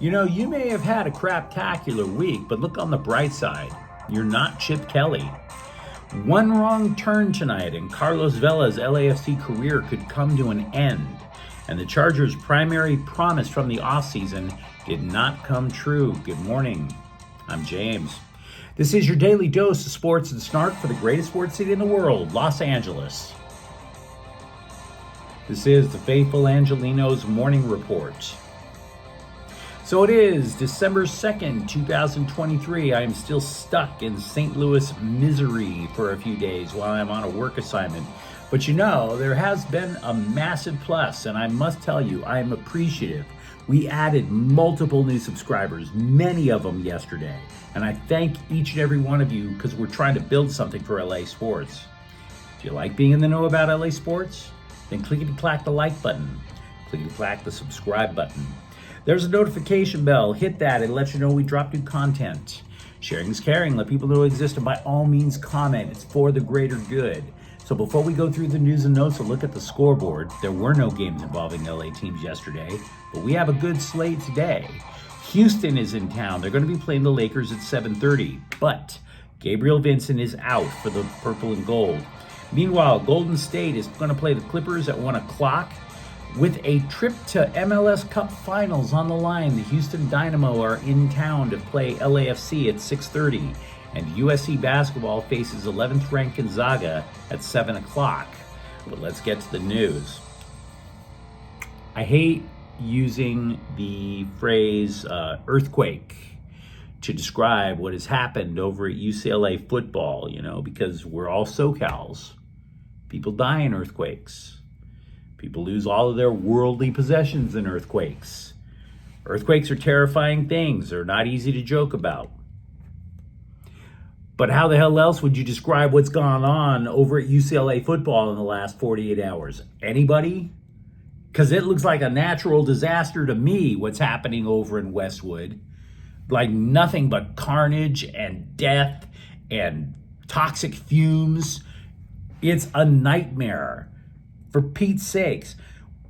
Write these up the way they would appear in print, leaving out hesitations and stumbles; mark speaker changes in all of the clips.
Speaker 1: You know, you may have had a craptacular week, but look on the bright side. You're not Chip Kelly. One wrong turn tonight and Carlos Vela's LAFC career could come to an end. And the Chargers' primary promise from the offseason did not come true. Good morning. I'm James. This is your daily dose of sports and snark for the greatest sports city in the world, Los Angeles. This is the faithful Angelenos morning report. So it is December 2nd, 2023. I am still stuck in St. Louis misery for a few days while I'm on a work assignment. But you know, there has been a massive plus, and I must tell you, I am appreciative. We added multiple new subscribers, many of them yesterday. And I thank each and every one of you because we're trying to build something for LA sports. If you like being in the know about LA sports, then clickety-clack the like button. Clickety-clack the subscribe button. There's a notification bell. Hit that. It lets you know we drop new content. Sharing is caring. Let people know we exist, and by all means comment. It's for the greater good. So before we go through the news and notes, a look at the scoreboard. There were no games involving LA teams yesterday, but we have a good slate today. Houston is in town. They're going to be playing the Lakers at 7:30, but Gabriel Vincent is out for the purple and gold. Meanwhile, Golden State is going to play the Clippers at 1 o'clock. With a trip to MLS Cup Finals on the line, the Houston Dynamo are in town to play LAFC at 6:30, and USC basketball faces 11th ranked Gonzaga at 7 o'clock. But let's get to the news. I hate using the phrase earthquake to describe what has happened over at UCLA football, because we're all SoCals. People die in earthquakes. People lose all of their worldly possessions in earthquakes. Earthquakes are terrifying things. They're not easy to joke about. But how the hell else would you describe what's gone on over at UCLA football in the last 48 hours? Anybody? Because it looks like a natural disaster to me, what's happening over in Westwood. Like nothing but carnage and death and toxic fumes. It's a nightmare. For Pete's sakes.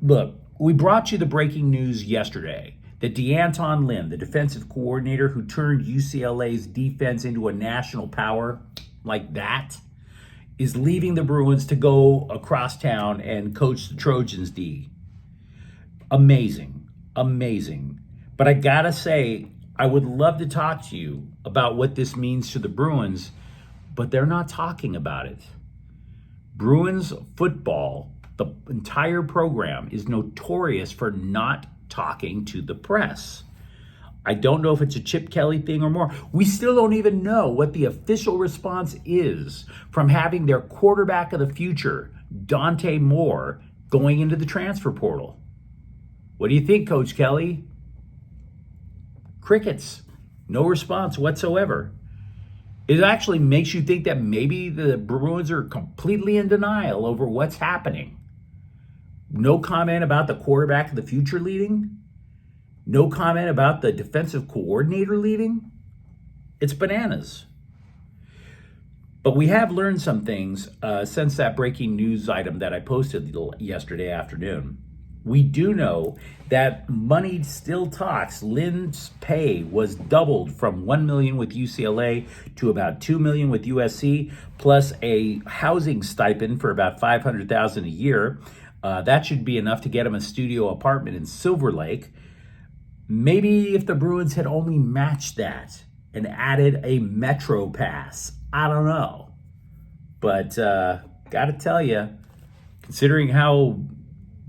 Speaker 1: Look, we brought you the breaking news yesterday that Lynn, the defensive coordinator who turned UCLA's defense into a national power like that, is leaving the Bruins to go across town and coach the Trojans D. Amazing. But I gotta say, I would love to talk to you about what this means to the Bruins, but they're not talking about it. Bruins football, the entire program, is notorious for not talking to the press. I don't know if it's a Chip Kelly thing or more. We still don't even know what the official response is from having their quarterback of the future, Dante Moore, going into the transfer portal. What do you think, Coach Kelly? Crickets. No response whatsoever. It actually makes you think that maybe the Bruins are completely in denial over what's happening. No comment about the quarterback of the future leading. No comment about the defensive coordinator leading. It's bananas. But we have learned some things since that breaking news item that I posted yesterday afternoon. We do know that money still talks. Lynn's pay was doubled from $1 million with UCLA to about $2 million with USC, plus a housing stipend for about $500,000 a year. That should be enough to get him a studio apartment in Silver Lake. Maybe if the Bruins had only matched that and added a Metro pass. I don't know. But gotta tell you, considering how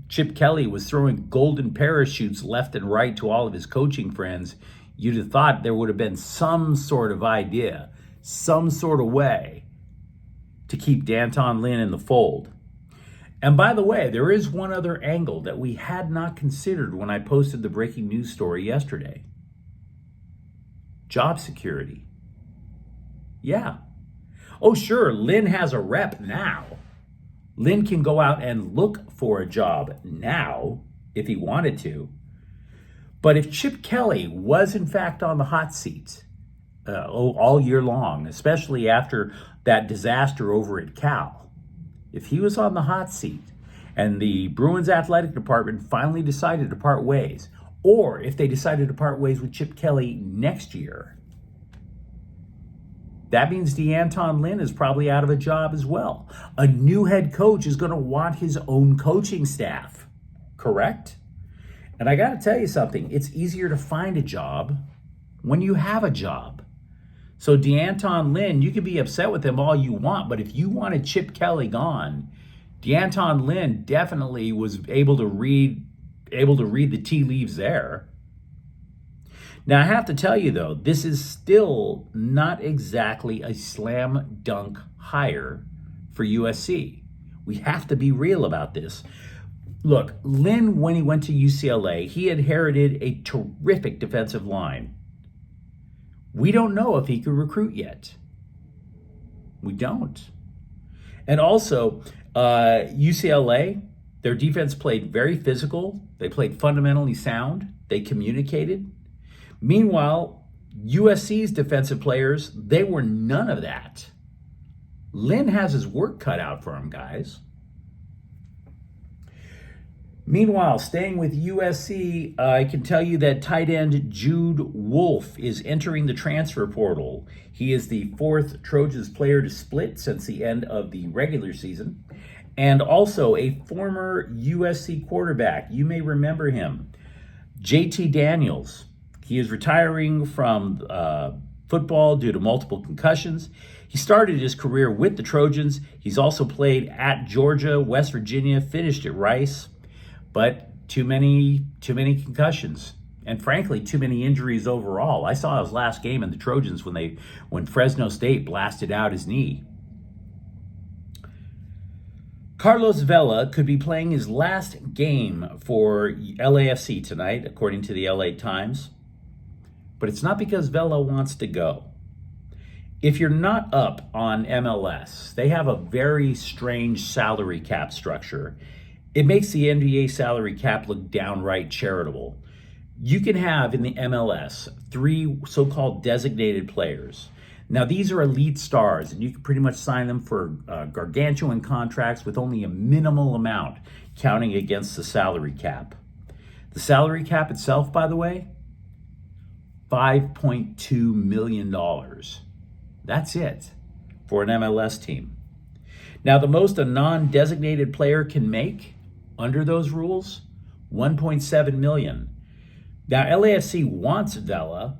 Speaker 1: Chip Kelly was throwing golden parachutes left and right to all of his coaching friends, you'd have thought there would have been some sort of idea, some sort of way to keep Lynn in the fold. And by the way, there is one other angle that we had not considered when I posted the breaking news story yesterday. Job security. Yeah. Oh, sure, Lynn has a rep now. Lynn can go out and look for a job now if he wanted to. But if Chip Kelly was in fact on the hot seat all year long, especially after that disaster over at Cal, if he was on the hot seat and the Bruins athletic department finally decided to part ways, or if they decided to part ways with Chip Kelly next year, that means DeAnton Lynn is probably out of a job as well. A new head coach is going to want his own coaching staff, correct? And I got to tell you something, it's easier to find a job when you have a job. So DeAnton Lynn, you can be upset with him all you want, but if you wanted Chip Kelly gone, DeAnton Lynn definitely was able to read the tea leaves there. Now, I have to tell you, though, this is still not exactly a slam dunk hire for USC. We have to be real about this. Look, Lynn, when he went to UCLA, he inherited a terrific defensive line. We don't know if he could recruit yet. We don't. And also, UCLA, their defense played very physical. They played fundamentally sound. They communicated. Meanwhile, USC's defensive players, they were none of that. Lynn has his work cut out for him, guys. Meanwhile, staying with USC, I can tell you that tight end Jude Wolf is entering the transfer portal. He is the fourth Trojans player to split since the end of the regular season, and also a former USC quarterback. You may remember him, JT Daniels. He is retiring from football due to multiple concussions. He started his career with the Trojans. He's also played at Georgia, West Virginia, finished at Rice. But too many concussions, and frankly, too many injuries overall. I saw his last game in the Trojans when Fresno State blasted out his knee. Carlos Vela could be playing his last game for LAFC tonight, according to the LA Times. But it's not because Vela wants to go. If you're not up on MLS, they have a very strange salary cap structure. It makes the NBA salary cap look downright charitable. You can have in the MLS 3 so-called designated players. Now, these are elite stars, and you can pretty much sign them for gargantuan contracts with only a minimal amount counting against the salary cap. The salary cap itself, by the way, $5.2 million. That's it for an MLS team. Now, the most a non-designated player can make under those rules, $1.7 million. Now, LAFC wants Vela.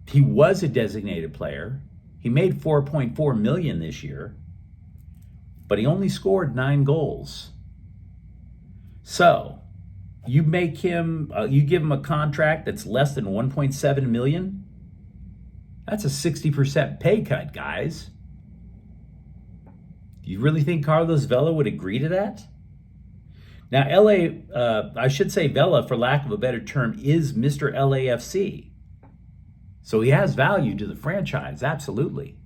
Speaker 1: He was a designated player. He made $4.4 million this year, but he only scored 9 goals. So, you make him, you give him a contract that's less than $1.7 million. That's a 60% pay cut, guys. Do you really think Carlos Vela would agree to that? Now, I should say Vela, for lack of a better term, is Mr. LAFC. So he has value to the franchise, absolutely.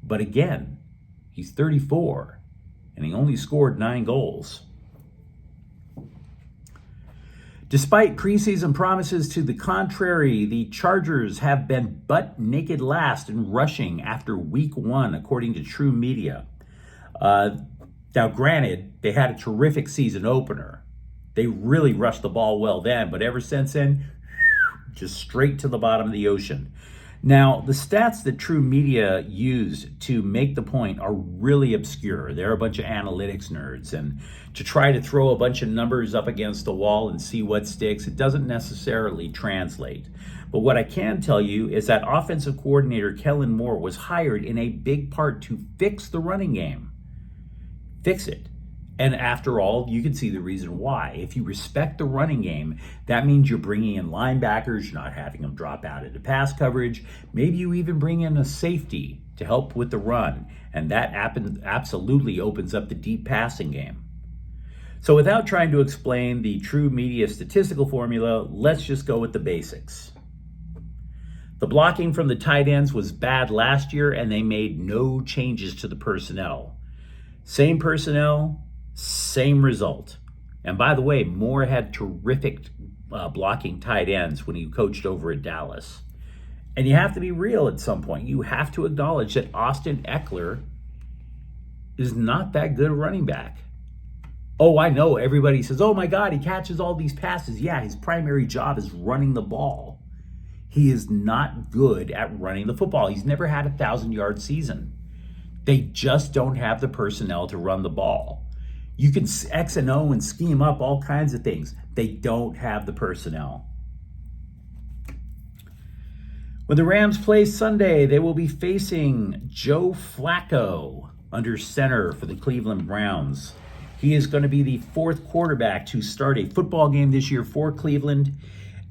Speaker 1: But again, he's 34, and he only scored 9 goals. Despite preseason promises to the contrary, the Chargers have been butt naked last in rushing after week 1, according to True Media. Now, granted, they had a terrific season opener. They really rushed the ball well then, but ever since then, just straight to the bottom of the ocean. Now, the stats that True Media used to make the point are really obscure. They're a bunch of analytics nerds, and to try to throw a bunch of numbers up against the wall and see what sticks, it doesn't necessarily translate. But what I can tell you is that offensive coordinator Kellen Moore was hired in a big part to fix the running game. Fix it. And after all, you can see the reason why. If you respect the running game, that means you're bringing in linebackers, you're not having them drop out into pass coverage. Maybe you even bring in a safety to help with the run. And that absolutely opens up the deep passing game. So without trying to explain the True Media statistical formula, let's just go with the basics. The blocking from the tight ends was bad last year, and they made no changes to the personnel. Same personnel, same result. And by the way, Moore had terrific blocking tight ends when he coached over at Dallas. And you have to be real at some point. You have to acknowledge that Austin Eckler is not that good a running back. Oh, I know. Everybody says, oh my God, he catches all these passes. Yeah, his primary job is running the ball. He is not good at running the football. He's never had a 1,000-yard season. They just don't have the personnel to run the ball. You can X and O and scheme up all kinds of things. They don't have the personnel. When the Rams play Sunday, they will be facing Joe Flacco under center for the Cleveland Browns. He is going to be the fourth quarterback to start a football game this year for Cleveland.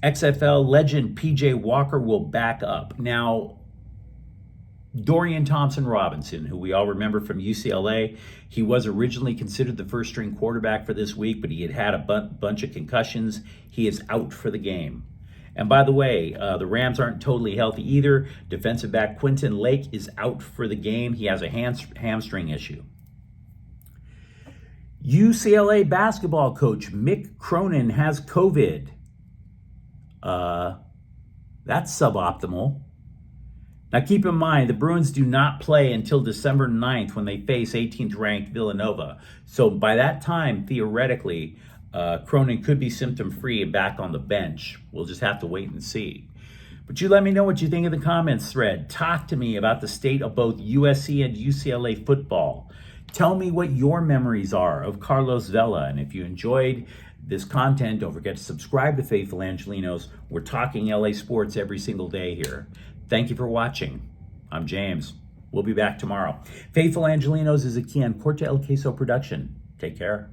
Speaker 1: XFL legend PJ Walker will back up. Now, Dorian Thompson-Robinson, who we all remember from UCLA, he was originally considered the first-string quarterback for this week, but he had a bunch of concussions. He is out for the game. And by the way, the Rams aren't totally healthy either. Defensive back Quinton Lake is out for the game. He has a hamstring issue. UCLA basketball coach Mick Cronin has COVID. That's suboptimal. Now keep in mind, the Bruins do not play until December 9th when they face 18th ranked Villanova. So by that time, theoretically, Cronin could be symptom-free and back on the bench. We'll just have to wait and see. But you let me know what you think in the comments thread. Talk to me about the state of both USC and UCLA football. Tell me what your memories are of Carlos Vela. And if you enjoyed this content, don't forget to subscribe to Faithful Angelenos. We're talking LA sports every single day here. Thank you for watching. I'm James. We'll be back tomorrow. Faithful Angelenos is a Kian Corte El Queso production. Take care.